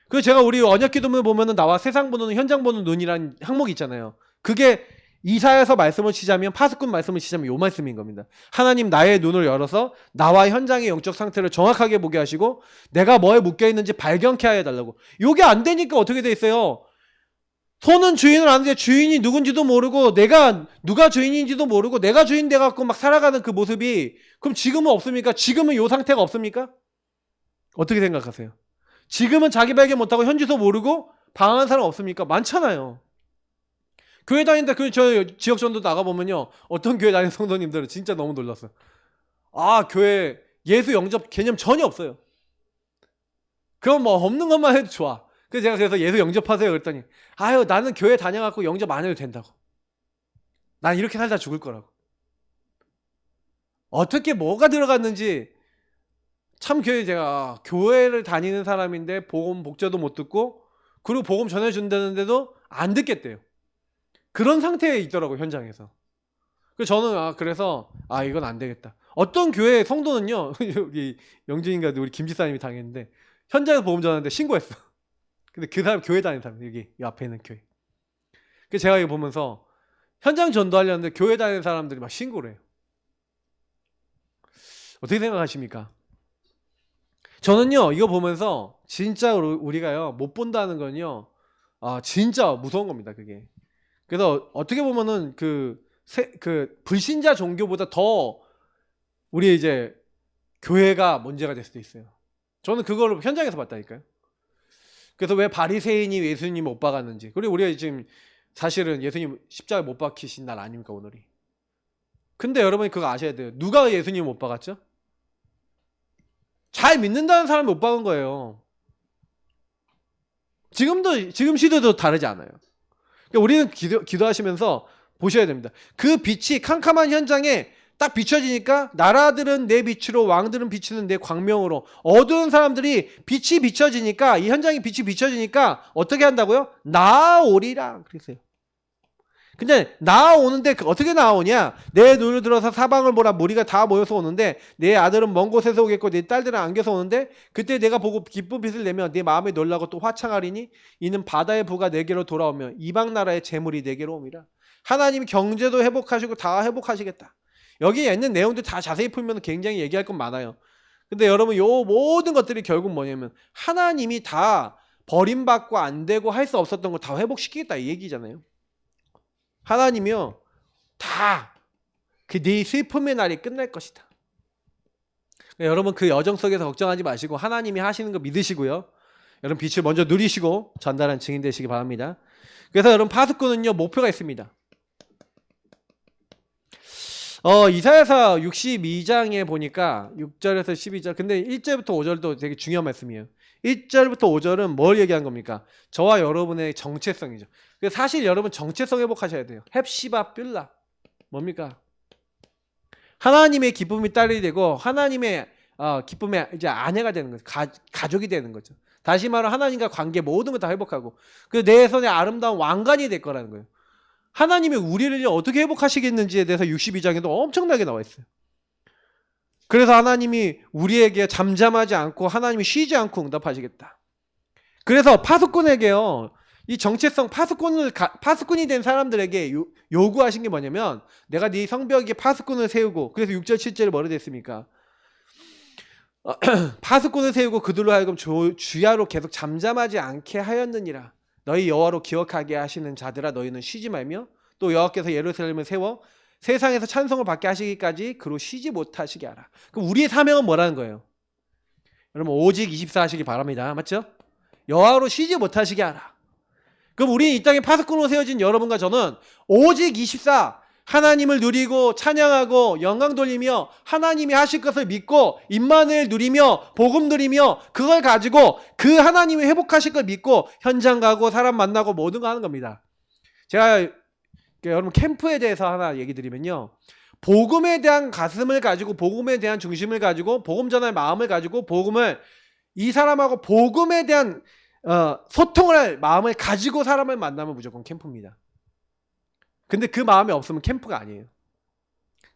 그래서 제가 우리 언약기도문을 보면은 나와 세상 보는 눈, 현장 보는 눈이라는 항목이 있잖아요. 그게 이사야서 말씀을 치자면, 파수꾼 말씀을 치자면 요 말씀인 겁니다. 하나님 나의 눈을 열어서 나와 현장의 영적 상태를 정확하게 보게 하시고 내가 뭐에 묶여 있는지 발견케 하여 달라고. 요게 안 되니까 어떻게 돼 있어요? 손은 주인을 아는데 주인이 누군지도 모르고, 내가 누가 주인인지도 모르고 내가 주인 돼갖고 막 살아가는 그 모습이, 그럼 지금은 없습니까? 지금은 요 상태가 없습니까? 어떻게 생각하세요? 지금은 자기 발견 못하고 현주소 모르고 방황하는 사람 없습니까? 많잖아요. 교회 다닌다, 저 지역전도 나가보면요, 어떤 교회 다니는 성도님들은 진짜 너무 놀랐어요. 교회 예수 영접 개념 전혀 없어요. 그럼 뭐 없는 것만 해도 좋아. 그래서 제가 예수 영접하세요 그랬더니, 나는 교회 다녀갖고 영접 안 해도 된다고. 난 이렇게 살다 죽을 거라고. 어떻게 뭐가 들어갔는지. 참, 제가 교회를 다니는 사람인데 복음 복자도 못 듣고, 그리고 복음 전해준다는데도 안 듣겠대요. 그런 상태에 있더라고요, 현장에서. 그래서 저는 이건 안 되겠다. 어떤 교회 성도는요, 우리 영진인가 우리 김지사님이 당했는데, 현장에서 복음 전하는데 신고했어. 근데 그 사람 교회 다니는 사람, 여기 이 앞에 있는 교회. 그래서 제가 이거 보면서 현장 전도하려는데 교회 다니는 사람들이 막 신고를 해요. 어떻게 생각하십니까? 저는요 이거 보면서 진짜 우리가요 못 본다는 건요 진짜 무서운 겁니다. 그게. 그래서 어떻게 보면은 그 불신자 종교보다 더 우리 이제 교회가 문제가 될 수도 있어요. 저는 그걸 현장에서 봤다니까요. 그래서 왜 바리새인이 예수님 못 박았는지. 그리고 우리가 지금 사실은 예수님 십자가에 못 박히신 날 아닙니까 오늘이. 근데 여러분이 그거 아셔야 돼요. 누가 예수님 못 박았죠? 잘 믿는다는 사람이 못 박은 거예요. 지금 시대도 다르지 않아요. 그러니까 우리는 기도하시면서 보셔야 됩니다. 그 빛이 캄캄한 현장에 딱 비춰지니까 나라들은 내 빛으로 왕들은 비추는 내 광명으로 어두운 사람들이 빛이 비춰지니까 이 현장에 빛이 비춰지니까 어떻게 한다고요? 나아오리라 그랬어요. 근데 나아오는데 어떻게 나아오냐? 내 눈을 들어서 사방을 보라 무리가 다 모여서 오는데 내 아들은 먼 곳에서 오겠고 내 딸들은 안겨서 오는데 그때 내가 보고 기쁜 빛을 내면 내 마음에 놀라고 또 화창하리니 이는 바다의 부가 내게로 돌아오며 이방 나라의 재물이 내게로 옵니다. 하나님이 경제도 회복하시고 다 회복하시겠다. 여기에 있는 내용들 다 자세히 풀면 굉장히 얘기할 건 많아요. 근데 여러분 요 모든 것들이 결국 뭐냐면 하나님이 다 버림받고 안 되고 할 수 없었던 걸 다 회복시키겠다 이 얘기잖아요. 하나님이요 다 그 네 슬픔의 날이 끝날 것이다. 여러분 그 여정 속에서 걱정하지 마시고 하나님이 하시는 거 믿으시고요. 여러분 빛을 먼저 누리시고 전달한 증인 되시기 바랍니다. 그래서 여러분 파수꾼은요 목표가 있습니다. 이사야서 62장에 보니까 6절에서 12절 근데 1절부터 5절도 되게 중요한 말씀이에요. 1절부터 5절은 뭘 얘기한 겁니까? 저와 여러분의 정체성이죠. 사실 여러분 정체성 회복하셔야 돼요. 헵시바 뷸라 뭡니까? 하나님의 기쁨이 딸이 되고 하나님의 기쁨의 이제 아내가 되는 거죠. 가족이 되는 거죠. 다시 말하면 하나님과 관계 모든 걸 다 회복하고 내 손에 아름다운 왕관이 될 거라는 거예요. 하나님이 우리를 어떻게 회복하시겠는지에 대해서 62장에도 엄청나게 나와 있어요. 그래서 하나님이 우리에게 잠잠하지 않고 하나님이 쉬지 않고 응답하시겠다. 그래서 파수꾼에게요. 이 정체성 파수꾼이 된 사람들에게 요구하신 게 뭐냐면 내가 네 성벽에 파수꾼을 세우고 그래서 6절 7절에 뭐라 됐습니까? 파수꾼을 세우고 그들로 하여금 주야로 계속 잠잠하지 않게 하였느니라. 너희 여호와로 기억하게 하시는 자들아 너희는 쉬지 말며 또 여호와께서 예루살렘을 세워 세상에서 찬송을 받게 하시기까지 그로 쉬지 못하시게 하라. 그럼 우리의 사명은 뭐라는 거예요? 여러분 오직 24 하시기 바랍니다. 맞죠? 여호와로 쉬지 못하시게 하라. 그럼 우리 이 땅에 파수꾼으로 세워진 여러분과 저는 오직 24 하나님을 누리고 찬양하고 영광 돌리며 하나님이 하실 것을 믿고 임만을 누리며 복음 누리며 그걸 가지고 그 하나님이 회복하실 걸 믿고 현장 가고 사람 만나고 모든 거 하는 겁니다. 제가 여러분 캠프에 대해서 하나 얘기 드리면요. 복음에 대한 가슴을 가지고 복음에 대한 중심을 가지고 복음 전할 마음을 가지고 복음을 이 사람하고 복음에 대한 소통을 할 마음을 가지고 사람을 만나면 무조건 캠프입니다. 근데 그 마음이 없으면 캠프가 아니에요.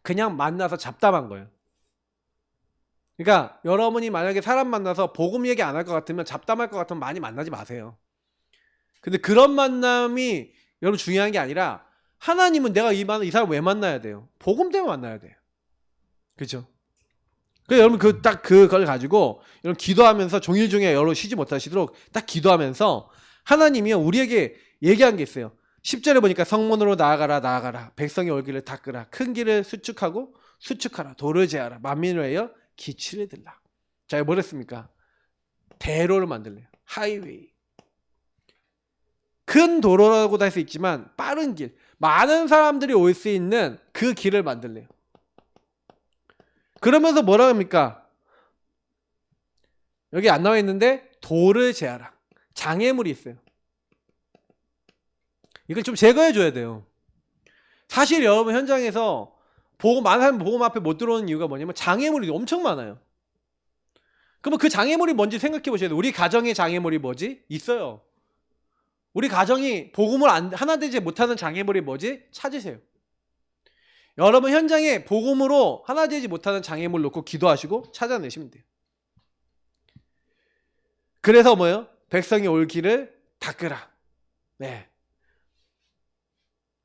그냥 만나서 잡담한 거예요. 그러니까 여러분이 만약에 사람 만나서 복음 얘기 안 할 것 같으면 잡담할 것 같으면 많이 만나지 마세요. 근데 그런 만남이 여러분 중요한 게 아니라 하나님은 내가 이 사람 왜 만나야 돼요? 복음 때문에 만나야 돼요. 그렇죠? 그래서 여러분 그걸 가지고 여러분 기도하면서 종일 중에 여러분 쉬지 못하시도록 딱 기도하면서 하나님이요 우리에게 얘기한 게 있어요. 10절에 보니까 성문으로 나아가라 백성의 얼굴을 닦으라 큰 길을 수축하라 도를 제하라 만민을 위하여 기치를 들라. 자, 뭐 했습니까? 대로를 만들래요. 하이웨이. 큰 도로라고도 할 수 있지만 빠른 길, 많은 사람들이 올 수 있는 그 길을 만들래요. 그러면서 뭐라 합니까? 여기 안 나와 있는데 도를 제하라. 장애물이 있어요. 이걸 좀 제거해 줘야 돼요. 사실 여러분 현장에서 많은 사람이 복음 앞에 못 들어오는 이유가 뭐냐면 장애물이 엄청 많아요. 그러면 그 장애물이 뭔지 생각해 보셔야 돼요. 우리 가정의 장애물이 뭐지? 있어요. 우리 가정이 복음을 하나 되지 못하는 장애물이 뭐지? 찾으세요. 여러분 현장에 복음으로 하나 되지 못하는 장애물 놓고 기도하시고 찾아내시면 돼요. 그래서 뭐예요? 백성이 올 길을 닦으라. 네.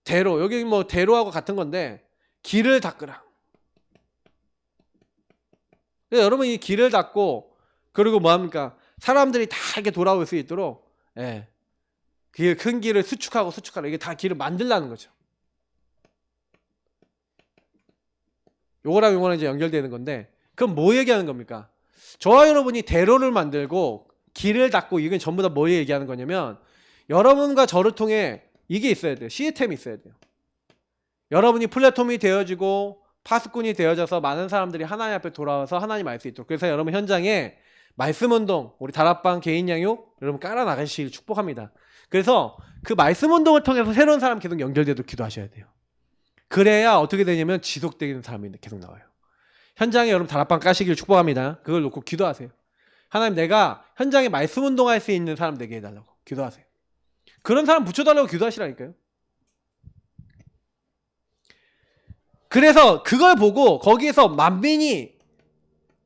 대로, 여기 뭐 대로하고 같은 건데 길을 닦으라. 그래서 여러분 이 길을 닦고 그리고 뭐 합니까? 사람들이 다 이렇게 돌아올 수 있도록 예. 큰 길을 수축하라. 이게 다 길을 만들라는 거죠. 요거랑 요거랑 이제 연결되는 건데 그럼 뭐 얘기하는 겁니까? 저와 여러분이 대로를 만들고 길을 닦고 이건 전부 다 뭐 얘기하는 거냐면 여러분과 저를 통해 이게 있어야 돼요. 시스템이 있어야 돼요. 여러분이 플랫폼이 되어지고 파수꾼이 되어져서 많은 사람들이 하나님 앞에 돌아와서 하나님 알 수 있도록. 그래서 여러분 현장에 말씀운동, 우리 다락방 개인 양육 여러분 깔아 나가시길 축복합니다. 그래서 그 말씀운동을 통해서 새로운 사람 계속 연결되도록 기도하셔야 돼요. 그래야 어떻게 되냐면 지속되는 사람이 계속 나와요. 현장에 여러분 다락방 까시길 축복합니다. 그걸 놓고 기도하세요. 하나님 내가 현장에 말씀운동 할 수 있는 사람 되게 해달라고 기도하세요. 그런 사람 붙여달라고 기도하시라니까요. 그래서 그걸 보고 거기에서 만민이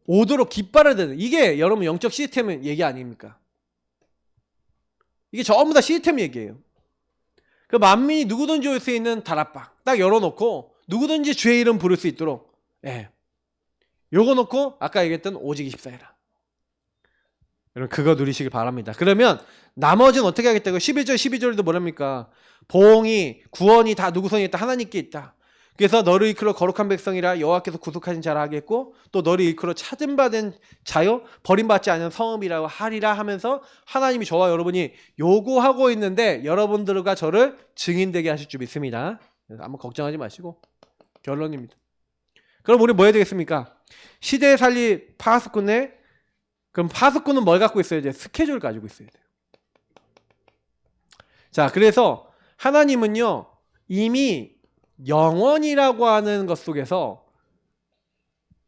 오도록 깃발을 드는 이게 여러분 영적 시스템 얘기 아닙니까? 이게 전부 다 시스템 얘기예요. 그 만민이 누구든지 올 수 있는 다락방 딱 열어놓고 누구든지 주의 이름 부를 수 있도록 예. 요거 놓고 아까 얘기했던 오직 24해라. 여러분 그거 누리시길 바랍니다. 그러면 나머지는 어떻게 하겠다고 11절 12절에도 뭐랍니까? 보응이 구원이 다 누구 손에 있다? 하나님께 있다. 그래서 너를 이끌어 거룩한 백성이라 여호와께서 구속하신 자라 하겠고 또 너를 이끌어 찾음받은 자요 버림받지 않은 성읍이라고 하리라 하면서 하나님이 저와 여러분이 요구하고 있는데 여러분들과 저를 증인되게 하실 줄 믿습니다. 아무 걱정하지 마시고 결론입니다. 그럼 우리 뭐 해야 되겠습니까? 시대에 살릴 파수꾼의 그럼 파수꾼은 뭘 갖고 있어야 돼요? 스케줄을 가지고 있어야 돼요. 자, 그래서 하나님은요 이미 영원이라고 하는 것 속에서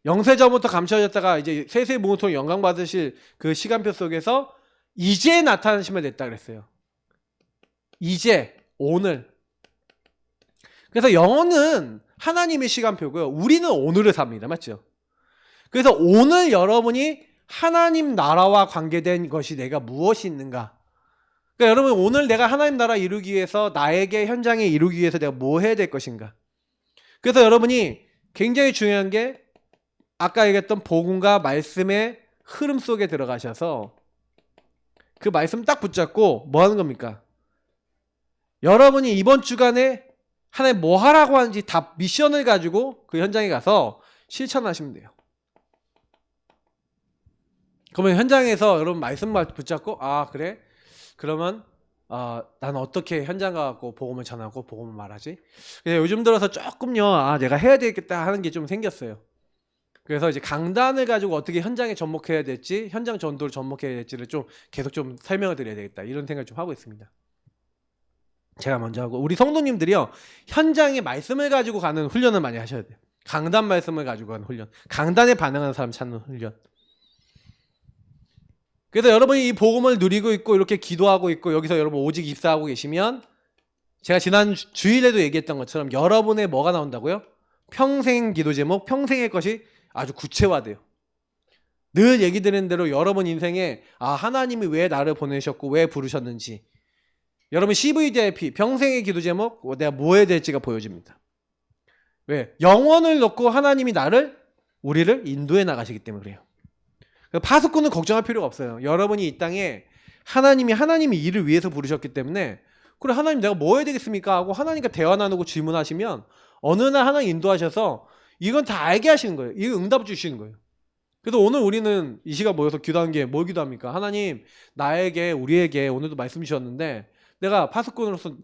영세전부터 감춰졌다가 이제 세세무토 영광 받으실 그 시간표 속에서 이제 나타나시면 됐다 그랬어요. 이제 오늘. 그래서 영혼은 하나님의 시간표고요. 우리는 오늘을 삽니다. 맞죠? 그래서 오늘 여러분이 하나님 나라와 관계된 것이 내가 무엇이 있는가? 그러니까 여러분 오늘 내가 하나님 나라 이루기 위해서 나에게 현장에 이루기 위해서 내가 뭐 해야 될 것인가? 그래서 여러분이 굉장히 중요한 게 아까 얘기했던 복음과 말씀의 흐름 속에 들어가셔서 그 말씀 딱 붙잡고 뭐 하는 겁니까? 여러분이 이번 주간에 하나님 뭐 하라고 하는지 다 미션을 가지고 그 현장에 가서 실천하시면 돼요. 그러면 현장에서 여러분 말씀만 붙잡고 아 그래? 그러면 나는 어떻게 현장 가고 복음을 전하고 복음을 말하지? 그래서 요즘 들어서 조금요 내가 해야 되겠다 하는 게 좀 생겼어요. 그래서 이제 강단을 가지고 어떻게 현장에 접목해야 될지 현장 전도를 접목해야 될지를 좀 계속 좀 설명을 드려야 되겠다 이런 생각을 좀 하고 있습니다. 제가 먼저 하고 우리 성도님들이요 현장에 말씀을 가지고 가는 훈련을 많이 하셔야 돼요. 강단 말씀을 가지고 가는 훈련, 강단에 반응하는 사람 찾는 훈련. 그래서 여러분이 이 복음을 누리고 있고 이렇게 기도하고 있고 여기서 여러분 오직 입사하고 계시면 제가 지난 주일에도 얘기했던 것처럼 여러분의 뭐가 나온다고요? 평생 기도 제목, 평생의 것이 아주 구체화돼요. 늘 얘기 드리는 대로 여러분 인생에 하나님이 왜 나를 보내셨고 왜 부르셨는지 여러분 CVDIP 평생의 기도 제목 내가 뭐 해야 될지가 보여집니다. 왜? 영원을 놓고 하나님이 우리를 인도해 나가시기 때문에 그래요. 파수꾼은 걱정할 필요가 없어요. 여러분이 이 땅에 하나님이 일을 위해서 부르셨기 때문에 그래 하나님 내가 뭐 해야 되겠습니까? 하고 하나님과 대화 나누고 질문하시면 어느 날 하나님 인도하셔서 이건 다 알게 하시는 거예요. 이거 응답 주시는 거예요. 그래서 오늘 우리는 이 시간 모여서 기도한 게 뭘 기도합니까? 하나님 나에게 우리에게 오늘도 말씀 주셨는데 내가 파수꾼으로서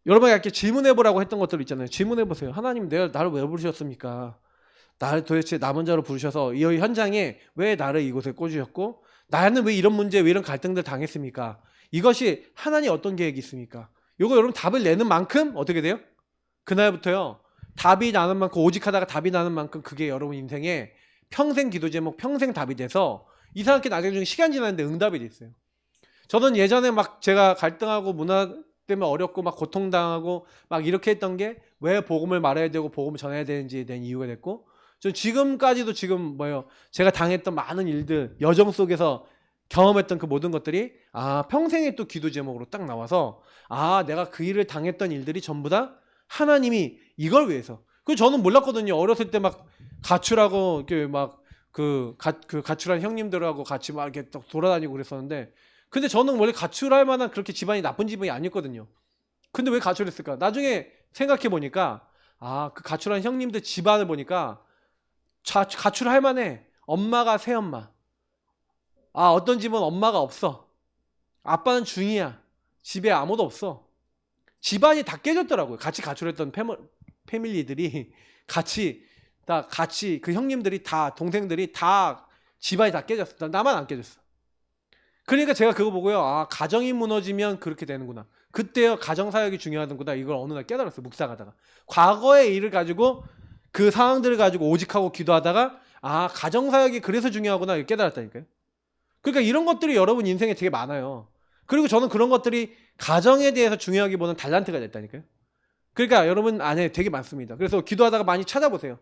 여러분이 이렇게 질문해보라고 했던 것들 있잖아요. 질문해보세요. 하나님 내가 나를 왜 부르셨습니까? 나를 도대체 남은 자로 부르셔서 이 현장에 왜 나를 이곳에 꽂으셨고 나는 왜 이런 문제 왜 이런 갈등들 당했습니까? 이것이 하나님 어떤 계획이 있습니까? 이거 여러분 답을 내는 만큼 어떻게 돼요? 그날부터요 답이 나는 만큼 오직하다가 답이 나는 만큼 그게 여러분 인생에 평생 기도 제목 평생 답이 돼서 이상하게 나중에 좀 시간 지났는데 응답이 됐어요. 저는 예전에 막 제가 갈등하고 문화 때문에 어렵고 막 고통당하고 막 이렇게 했던 게 왜 복음을 말해야 되고 복음을 전해야 되는지에 대한 이유가 됐고 전 지금까지도 지금 제가 당했던 많은 일들 여정 속에서 경험했던 그 모든 것들이 평생의 또 기도 제목으로 딱 나와서 내가 그 일을 당했던 일들이 전부 다 하나님이 이걸 위해서. 그 저는 몰랐거든요. 어렸을 때 막 가출하고 그 가출한 형님들하고 같이 막 이렇게 돌아다니고 그랬었는데, 근데 저는 원래 가출할 만한 그렇게 집안이 나쁜 집안이 아니었거든요. 근데 왜 가출했을까? 나중에 생각해 보니까 그 가출한 형님들 집안을 보니까 가출할 만해. 엄마가 새엄마. 어떤 집은 엄마가 없어. 아빠는 중이야. 집에 아무도 없어. 집안이 다 깨졌더라고요. 같이 가출했던 패밀리들이 같이 그 형님들이 다, 동생들이 다 집안이 다 깨졌어. 나만 안 깨졌어. 그러니까 제가 그거 보고요. 가정이 무너지면 그렇게 되는구나. 그때요, 가정사역이 중요하던구나. 이걸 어느 날 깨달았어요. 묵상하다가. 과거의 일을 가지고, 그 상황들을 가지고 오직하고 기도하다가 가정사역이 그래서 중요하구나. 이걸 깨달았다니까요. 그러니까 이런 것들이 여러분 인생에 되게 많아요. 그리고 저는 그런 것들이 가정에 대해서 중요하기보다는 달란트가 됐다니까요. 그러니까 여러분 안에 되게 많습니다. 그래서 기도하다가 많이 찾아보세요.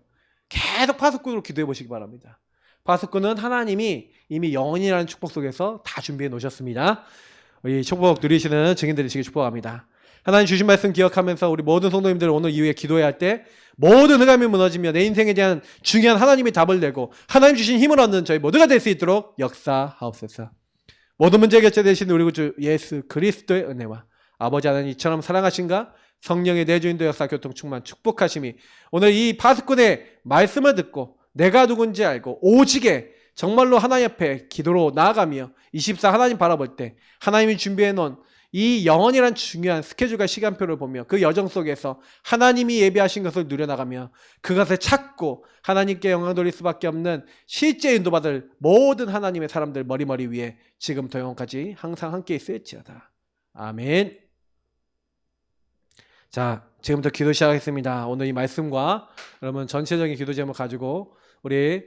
계속 파수꾼으로 기도해 보시기 바랍니다. 파수꾼은 하나님이 이미 영원이라는 축복 속에서 다 준비해 놓으셨습니다. 이 축복 누리시는 증인 되시길 축복합니다. 하나님 주신 말씀 기억하면서 우리 모든 성도님들 오늘 이후에 기도해야 할 때 모든 흑암이 무너지며 내 인생에 대한 중요한 하나님의 답을 내고 하나님 주신 힘을 얻는 저희 모두가 될 수 있도록 역사하옵소서. 모든 문제 해결자되신 우리 구주 예수 그리스도의 은혜와 아버지 하나님 이처럼 사랑하신가 성령의 내주인도 역사 교통 충만 축복하심이 오늘 이 파수꾼의 말씀을 듣고 내가 누군지 알고 오직에 정말로 하나님 앞에 기도로 나아가며 24 하나님 바라볼 때 하나님이 준비해 놓은 이 영원이란 중요한 스케줄과 시간표를 보며 그 여정 속에서 하나님이 예비하신 것을 누려나가며 그것을 찾고 하나님께 영광 돌릴 수밖에 없는 실제 인도받을 모든 하나님의 사람들 머리머리 위에 지금부터 영원까지 항상 함께 있을지어다. 아멘. 자, 지금부터 기도 시작하겠습니다. 오늘 이 말씀과 여러분 전체적인 기도 제목 가지고 우리